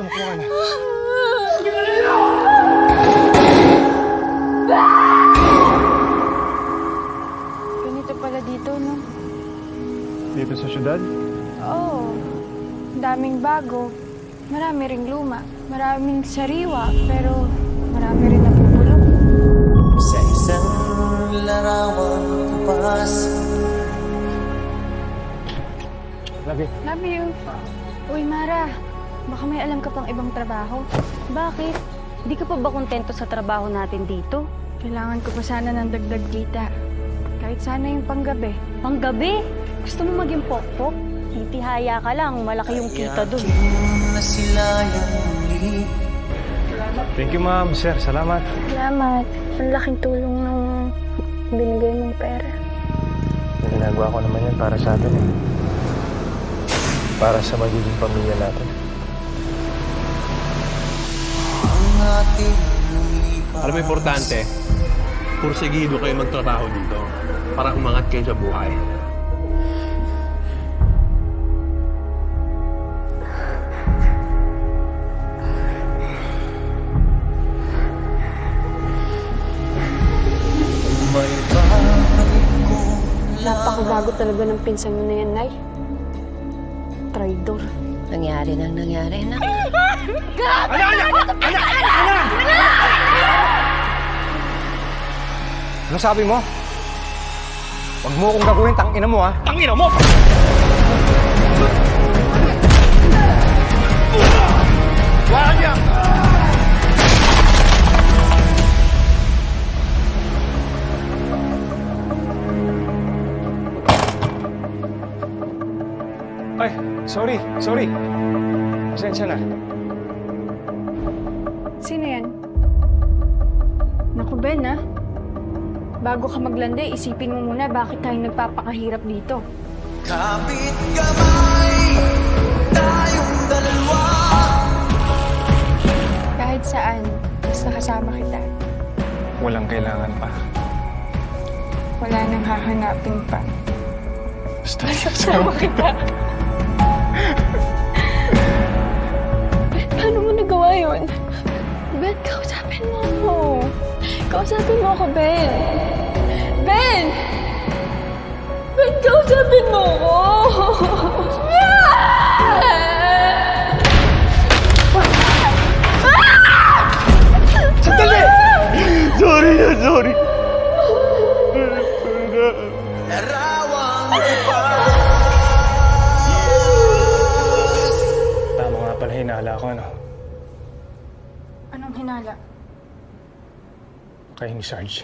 Tumakbo ka na. Ganito pala dito, no? Dito sa syudad? Oo. Daming bago. Marami ring luma. Maraming sariwa. Pero marami rin nabubulong. Sa isang larawang kupas. Lagi. Love you. Uy, Mara. Baka may alam ka pang ibang trabaho. Bakit? Di ka pa ba kontento sa trabaho natin dito? Kailangan ko pa sana ng dagdag kita. Kahit sana yung panggabi. Panggabi? Gusto mo maging pokpok? Titihaya ka lang, malaki yung kita dun. Nasilayang muli. Thank you, ma'am. Sir, salamat. Salamat. Ang laking tulong ng binigay mong pera. Ginagawa ko naman yan para sa atin eh. Para sa magiging pamilya natin. Ang ating lumipas. Alam mo, importante, pursigido kayo magtrabaho dito para umangat kayo sa buhay. May babalik ko Napakabago talaga ng pinsan mo na yan, Nay. Traidor. Nangyari nang nangyari na. Ano sabi mo? Huwag mo akong gagawin, tangina mo ha. Tangina mo! Wala niya! Ay, sorry. Pasensya na. Sino yan? Naku, Ben, ah. Bago ka maglanda, isipin mo muna bakit tayo nagpapakahirap dito. kapit kamay. Tayong dalawa. Kahit saan, basta kasama kita. Walang kailangan pa. Wala nang hahanapin pa. Basta Kasama kita. Ben, paano mo nagawa yun? Ben, kausapin mo ako. Kausapin mo ako, Ben. Ben! Ben, kausapin mo ako. Sandali! Sorry. Larawang kupas. Tama nga pala, hinala ko, ano? Anong hinala? Kaya ni Sarge.